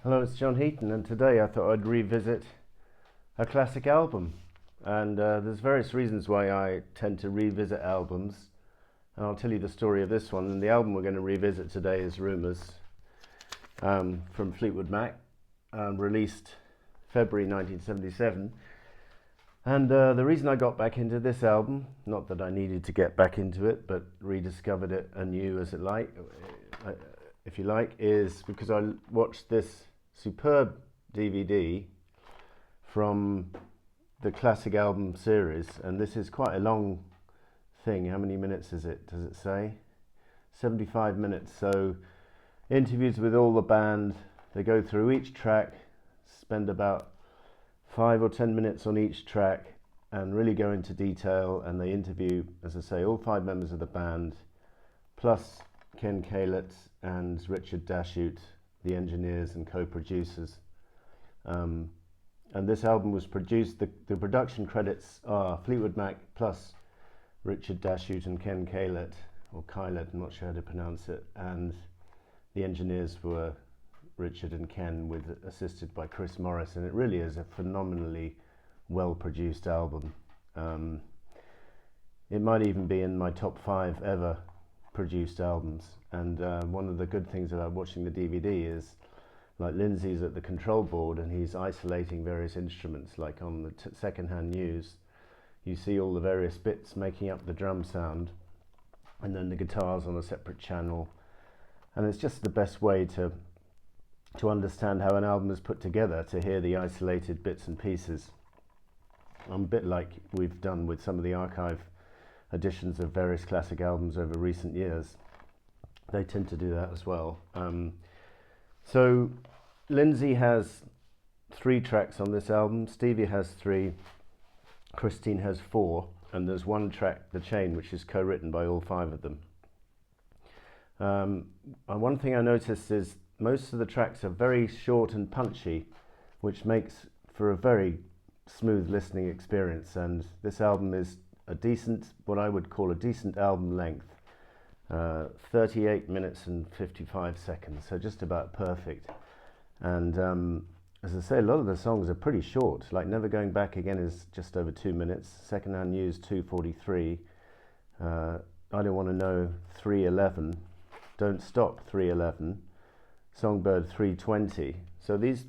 Hello, it's John Heaton, and today I thought I'd revisit a classic album. And there's various reasons why I tend to revisit albums, and I'll tell you the story of this one. And the album we're going to revisit today is Rumours from Fleetwood Mac, released February 1977. And the reason I got back into this album, not that I needed to get back into it, but rediscovered it anew if you like, is because I watched this superb DVD from the classic album series, and this is quite a long thing. How many minutes is it? Does it say? 75 minutes. So interviews with all the band. They go through each track, spend about 5 or 10 minutes on each track and really go into detail, and they interview, as I say, all 5 members of the band plus Ken Caillet and Richard Dashute, the engineers and co-producers. And this album was produced, the production credits are Fleetwood Mac plus Richard Dashute and Ken Caillet, or Caillet, I'm not sure how to pronounce it, and the engineers were Richard and Ken, assisted by Chris Morris, and it really is a phenomenally well-produced album. It might even be in my top 5 ever produced albums. And one of the good things about watching the DVD is, like, Lindsay's at the control board and he's isolating various instruments. Like on the second-hand news, you see all the various bits making up the drum sound, and then the guitars on a separate channel, and it's just the best way to understand how an album is put together, to hear the isolated bits and pieces. A bit like we've done with some of the archive editions of various classic albums over recent years. They tend to do that as well. So Lindsay has 3 tracks on this album, Stevie has 3, Christine has 4, and there's one track, The Chain, which is co-written by all 5 of them. And one thing I noticed is most of the tracks are very short and punchy, which makes for a very smooth listening experience. And this album is a decent, what I would call a decent album length, 38 minutes and 55 seconds, so just about perfect. And as I say, a lot of the songs are pretty short, like Never Going Back Again is just over 2 minutes, Secondhand News 2:43, I Don't Want to Know 3:11, Don't Stop 3:11, Songbird 3:20. So these,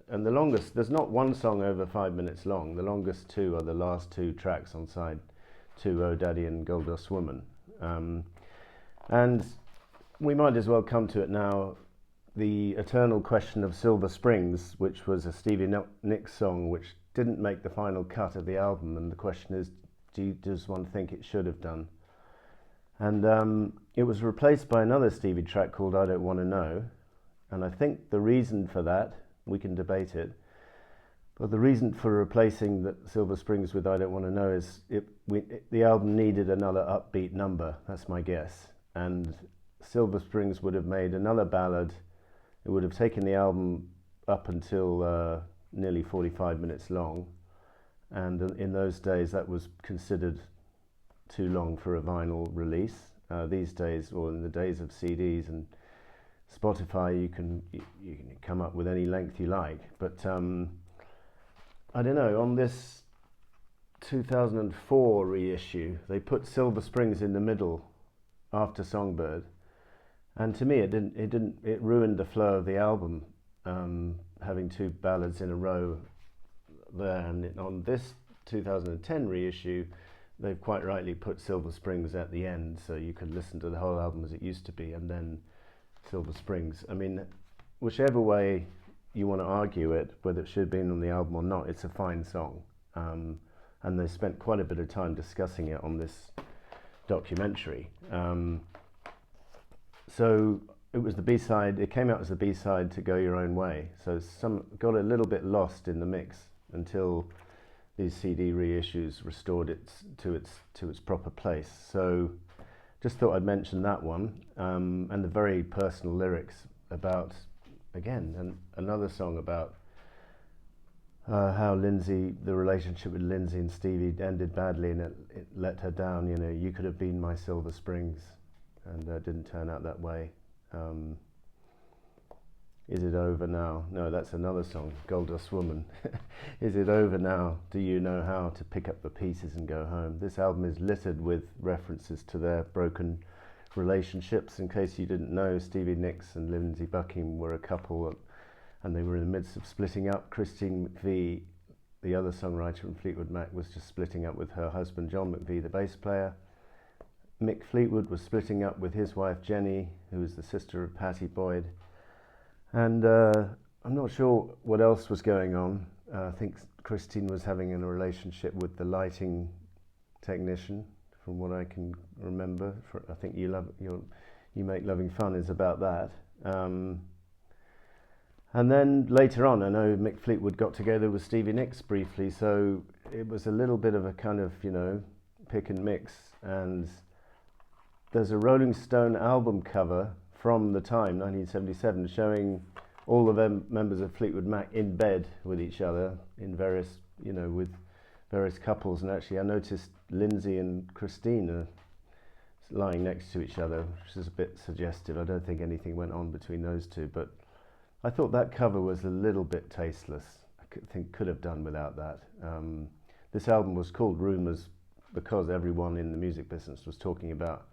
and the longest, there's not one song over 5 minutes long. The longest 2 are the last 2 tracks on side 2, Oh Daddy and Gold Dust Woman. And we might as well come to it now. The eternal question of Silver Springs, which was a Stevie Nicks song which didn't make the final cut of the album, and the question is, does one think it should have done? And it was replaced by another Stevie track called I Don't Want to Know, and I think the reason for that, we can debate it, but the reason for replacing the Silver Springs with I Don't Want to Know is the album needed another upbeat number, that's my guess. And Silver Springs would have made another ballad. It would have taken the album up until nearly 45 minutes long. And in those days, that was considered too long for a vinyl release. These days, or in the days of CDs and Spotify, you can come up with any length you like. But I don't know, on this 2004 reissue, they put Silver Springs in the middle after Songbird, and to me it ruined the flow of the album, having 2 ballads in a row there. And on this 2010 reissue, they've quite rightly put Silver Springs at the end, so you could listen to the whole album as it used to be, and then Silver Springs. I mean, whichever way you want to argue it, whether it should have been on the album or not, it's a fine song. And they spent quite a bit of time discussing it on this documentary. So it was the B-side, it came out as the B-side to Go Your Own Way. So some got a little bit lost in the mix until these CD reissues restored it to its proper place. So just thought I'd mention that one, and the very personal lyrics about, again, another song about how the relationship with Lindsay and Stevie ended badly, and it let her down. You know, you could have been my Silver Springs, and it didn't turn out that way. Is it over now? No, that's another song, Goldust Woman. Is it over now? Do you know how to pick up the pieces and go home? This album is littered with references to their broken relationships. In case you didn't know, Stevie Nicks and Lindsey Buckingham were a couple, and they were in the midst of splitting up. Christine McVie, the other songwriter from Fleetwood Mac, was just splitting up with her husband John McVie, the bass player. Mick Fleetwood was splitting up with his wife Jenny, who was the sister of Pattie Boyd. And I'm not sure what else was going on. I think Christine was having a relationship with the lighting technician, from what I can remember. I think You Make Loving Fun is about that. And then later on, I know Mick Fleetwood got together with Stevie Nicks briefly, so it was a little bit of a kind of, pick and mix. And there's a Rolling Stone album cover from the time, 1977, showing all the members of Fleetwood Mac in bed with each other in various, with various couples. And actually I noticed Lindsay and Christine are lying next to each other, which is a bit suggestive. I don't think anything went on between those two, but I thought that cover was a little bit tasteless. I could have done without that. This album was called Rumours because everyone in the music business was talking about,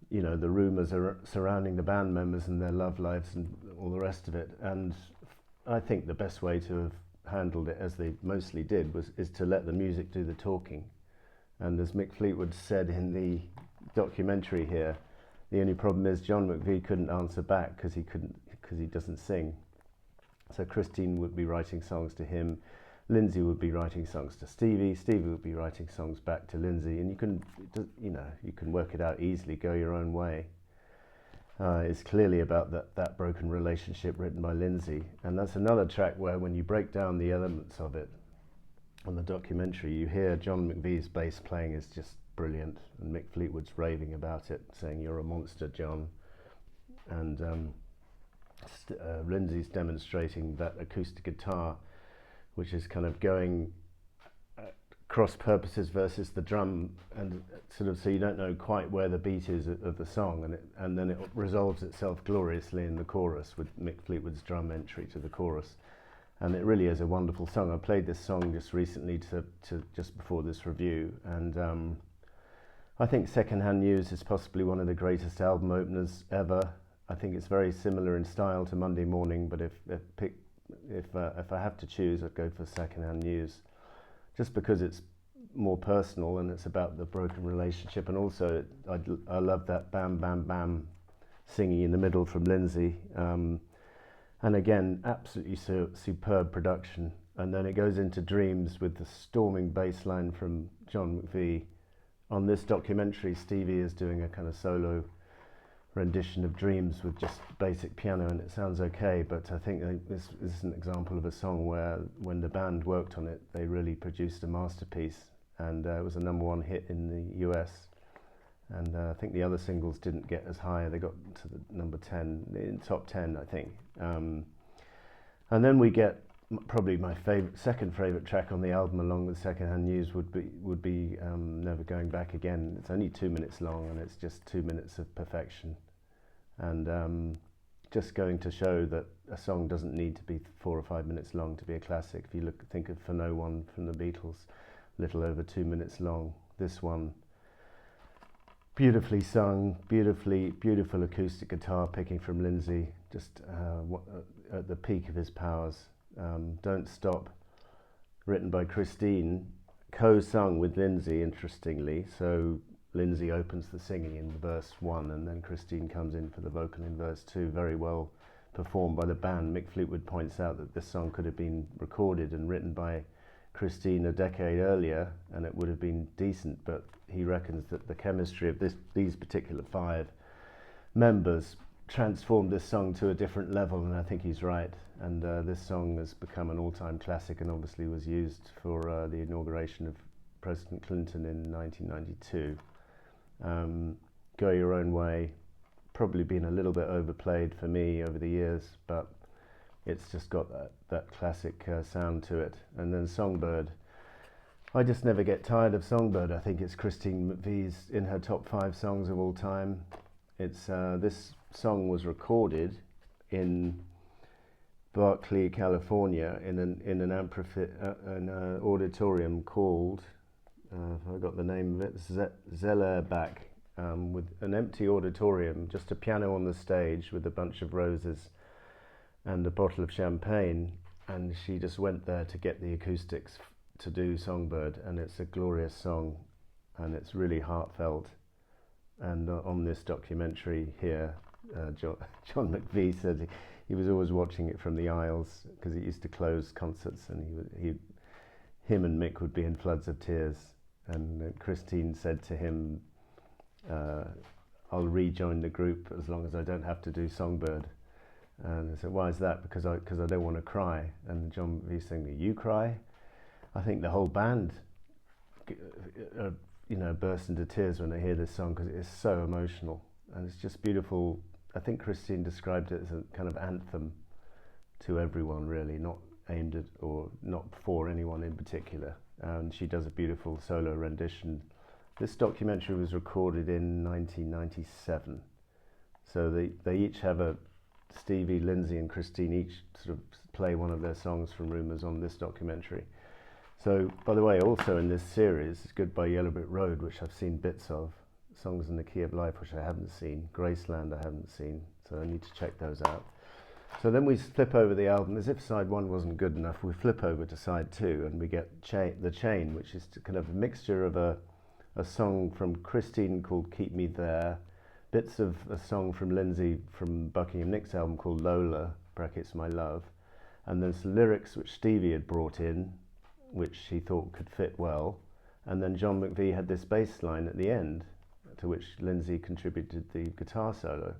the rumours surrounding the band members and their love lives and all the rest of it. And I think the best way to have handled it, as they mostly did, is to let the music do the talking. And as Mick Fleetwood said in the documentary here, the only problem is John McVie couldn't answer back because he doesn't sing. So Christine would be writing songs to him, Lindsay would be writing songs to Stevie would be writing songs back to Lindsay, and you can work it out easily, go your own way. It's clearly about that broken relationship written by Lindsay, and that's another track where when you break down the elements of it on the documentary, you hear John McVie's bass playing is just brilliant, and Mick Fleetwood's raving about it, saying you're a monster, John, and Lindsay's demonstrating that acoustic guitar, which is kind of going cross purposes versus the drum, and sort of so you don't know quite where the beat is of the song, and then it resolves itself gloriously in the chorus with Mick Fleetwood's drum entry to the chorus, and it really is a wonderful song. I played this song just recently to just before this review, and I think Secondhand News is possibly one of the greatest album openers ever. I think it's very similar in style to Monday Morning, but if I have to choose, I'd go for Secondhand News, just because it's more personal and it's about the broken relationship, and also I love that bam bam bam singing in the middle from Lindsay, and again absolutely superb production. And then it goes into Dreams with the storming bass line from John McVie. On this documentary, Stevie is doing a kind of solo rendition of Dreams with just basic piano, and it sounds okay, but I think this is an example of a song where when the band worked on it, they really produced a masterpiece, and it was a #1 hit in the US, and I think the other singles didn't get as high. They got to the number 10, in top 10 I think, and then we get probably my second favourite track on the album, along with Secondhand News, would be Never Going Back Again. It's only 2 minutes long, and it's just 2 minutes of perfection, and just going to show that a song doesn't need to be 4 or 5 minutes long to be a classic. If you think of For No One from the Beatles, little over 2 minutes long. This one, beautifully sung, beautiful acoustic guitar picking from Lindsay, just at the peak of his powers. Don't Stop, written by Christine, co-sung with Lindsay, interestingly. So Lindsay opens the singing in verse 1, and then Christine comes in for the vocal in verse 2. Very well performed by the band. Mick Fleetwood points out that this song could have been recorded and written by Christine a decade earlier, and it would have been decent, but he reckons that the chemistry of these particular 5 members transformed this song to a different level, and I think he's right. And this song has become an all-time classic, and obviously was used for the inauguration of President Clinton in 1992. Go Your Own Way, probably been a little bit overplayed for me over the years, but it's just got that classic sound to it. And then Songbird, I just never get tired of Songbird. I think it's Christine McVie's in her top 5 songs of all time. It's this song was recorded in Berkeley, California, in an auditorium called, I got the name of it, Zellerbach, with an empty auditorium, just a piano on the stage with a bunch of roses and a bottle of champagne, and she just went there to get the acoustics to do Songbird, and it's a glorious song, and it's really heartfelt. And on this documentary here, John McVie said he was always watching it from the aisles because it used to close concerts, and him and Mick would be in floods of tears. And Christine said to him, "I'll rejoin the group as long as I don't have to do Songbird." And I said, "Why is that?" Because I don't want to cry. And John McVie saying, "You cry?" I think the whole band, burst into tears when they hear this song because it is so emotional and it's just beautiful. I think Christine described it as a kind of anthem to everyone, really, not aimed at or not for anyone in particular. And she does a beautiful solo rendition. This documentary was recorded in 1997, so they each have Stevie, Lindsay and Christine each sort of play one of their songs from Rumours on this documentary. So, by the way, also in this series, Goodbye Yellow Brick Road, which I've seen bits of, Songs in the Key of Life, which I haven't seen, Graceland I haven't seen, so I need to check those out. So then we flip over the album, as if side one wasn't good enough, we flip over to side two and we get The Chain, which is kind of a mixture of a song from Christine called Keep Me There, bits of a song from Lindsay from Buckingham Nicks' album called Lola, brackets My Love, and then some lyrics which Stevie had brought in, which he thought could fit well, and then John McVie had this bass line at the end, to which Lindsay contributed the guitar solo,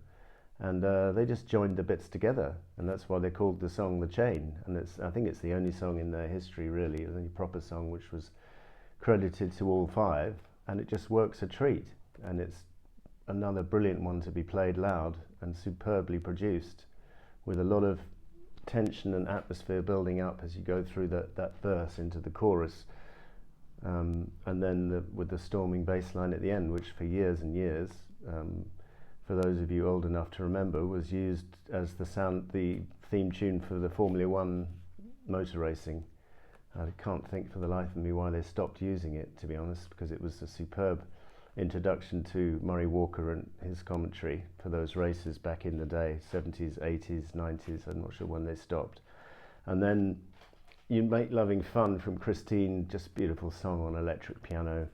and they just joined the bits together, and that's why they called the song The Chain. And I think it's the only song in their history, really, the only proper song which was credited to all five, and it just works a treat, and it's another brilliant one to be played loud and superbly produced, with a lot of tension and atmosphere building up as you go through that verse into the chorus, and then with the storming bass line at the end, which for years and years, for those of you old enough to remember, was used as the theme tune for the Formula One motor racing. I can't think for the life of me why they stopped using it, to be honest, because it was a superb introduction to Murray Walker and his commentary for those races back in the day, 70s, 80s, 90s, I'm not sure when they stopped. And then You Make Loving Fun from Christine, just beautiful song on electric piano.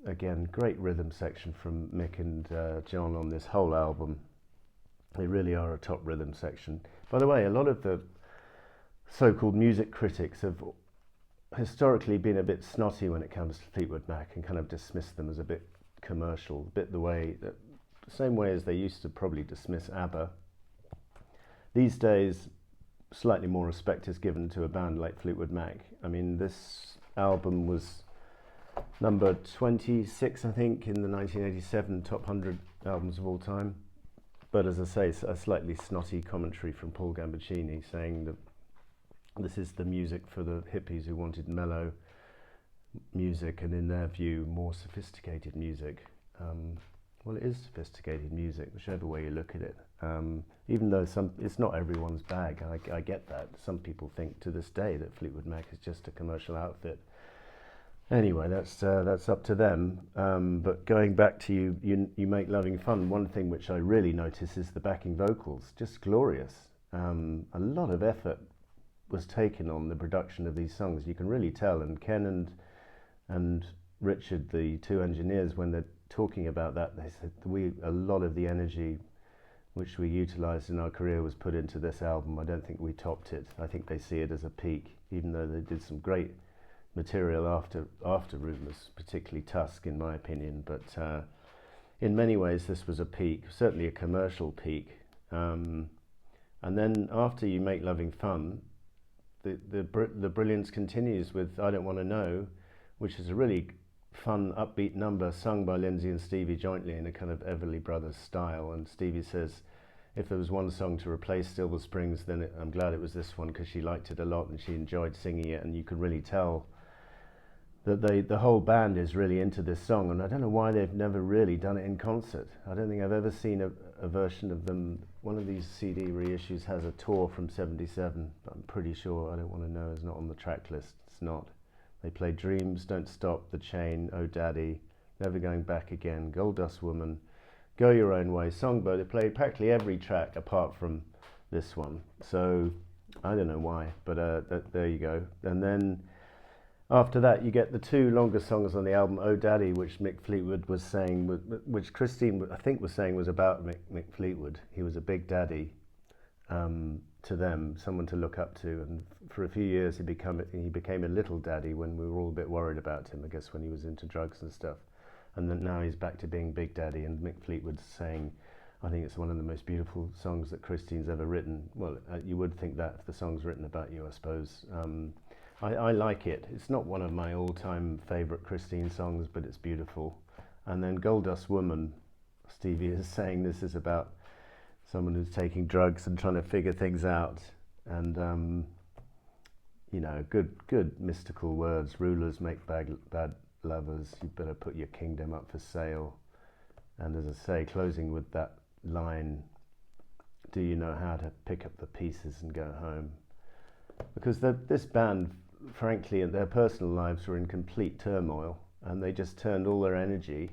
Again, great rhythm section from Mick and John on this whole album. They really are a top rhythm section. By the way, a lot of the so-called music critics have historically been a bit snotty when it comes to Fleetwood Mac and kind of dismissed them as a bit commercial, a bit the same way as they used to probably dismiss ABBA. These days, slightly more respect is given to a band like Fleetwood Mac. I mean, this album was number 26, I think, in the 1987 top 100 albums of all time. But as I say, a slightly snotty commentary from Paul Gambaccini saying that this is the music for the hippies who wanted mellow music and, in their view, more sophisticated music. Well, it is sophisticated music, whichever way you look at it. Even though it's not everyone's bag, I get that. Some people think to this day that Fleetwood Mac is just a commercial outfit. Anyway, that's up to them. But going back to you Make Loving Fun, one thing which I really notice is the backing vocals, just glorious. A lot of effort was taken on the production of these songs. You can really tell, and Ken and Richard, the two engineers, when they're talking about that, they said a lot of the energy which we utilised in our career was put into this album. I don't think we topped it. I think they see it as a peak, even though they did some great material after Rumours, particularly Tusk in my opinion, but in many ways this was a peak, certainly a commercial peak. And then after You Make Loving Fun, the brilliance continues with I Don't Want to Know, which is a really fun, upbeat number sung by Lindsay and Stevie jointly in a kind of Everly Brothers style. And Stevie says, if there was one song to replace Silver Springs, then I'm glad it was this one, because she liked it a lot and she enjoyed singing it, and you could really tell that the whole band is really into this song, and I don't know why they've never really done it in concert. I don't think I've ever seen a version of them. One of these CD reissues has a tour from '77, but I'm pretty sure, I Don't Want to Know is not on the track list. It's not. They play Dreams, Don't Stop, The Chain, Oh Daddy, Never Going Back Again, Gold Dust Woman, Go Your Own Way, Songbird. They play practically every track apart from this one. So I don't know why, but there you go. And then after that, you get the two longer songs on the album, Oh Daddy, which Mick Fleetwood was saying, which Christine, I think, was saying was about Mick Fleetwood. He was a big daddy to them, someone to look up to. And for a few years, he became a little daddy when we were all a bit worried about him, I guess, when he was into drugs and stuff. And then now he's back to being Big Daddy. And Mick Fleetwood's saying, I think it's one of the most beautiful songs that Christine's ever written. Well, you would think that if the song's written about you, I suppose. I like it. It's not one of my all-time favourite Christine songs, but it's beautiful. And then Gold Dust Woman, Stevie is saying this is about someone who's taking drugs and trying to figure things out. And, you know, good mystical words. Rulers make bad lovers. You better put your kingdom up for sale. And as I say, closing with that line, do you know how to pick up the pieces and go home? Because this band, frankly, in their personal lives were in complete turmoil, and they just turned all their energy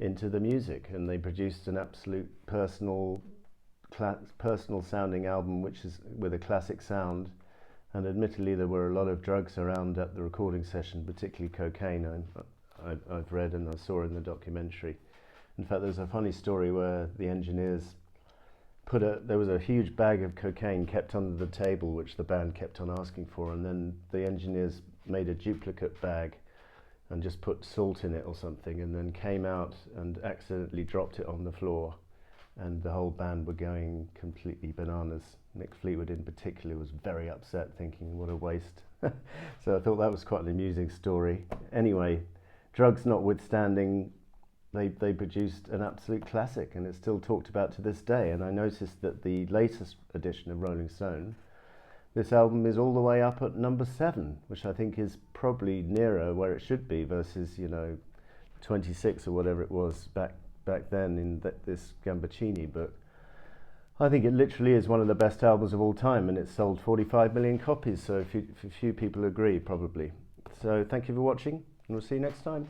into the music, and they produced an absolute personal sounding album, which is with a classic sound. And admittedly, there were a lot of drugs around at the recording session, particularly cocaine. I've read and I saw in the documentary. In fact, there's a funny story where the engineers there was a huge bag of cocaine kept under the table, which the band kept on asking for, and then the engineers made a duplicate bag and just put salt in it or something, and then came out and accidentally dropped it on the floor, and the whole band were going completely bananas. Mick Fleetwood in particular was very upset, thinking what a waste. So I thought that was quite an amusing story. Anyway, drugs notwithstanding, they produced an absolute classic, and it's still talked about to this day. And I noticed that the latest edition of Rolling Stone, this album is all the way up at number 7, which I think is probably nearer where it should be versus, you know, 26 or whatever it was back then in this Gambaccini book. I think it literally is one of the best albums of all time, and it's sold 45 million copies, so if few people agree, probably. So thank you for watching, and we'll see you next time.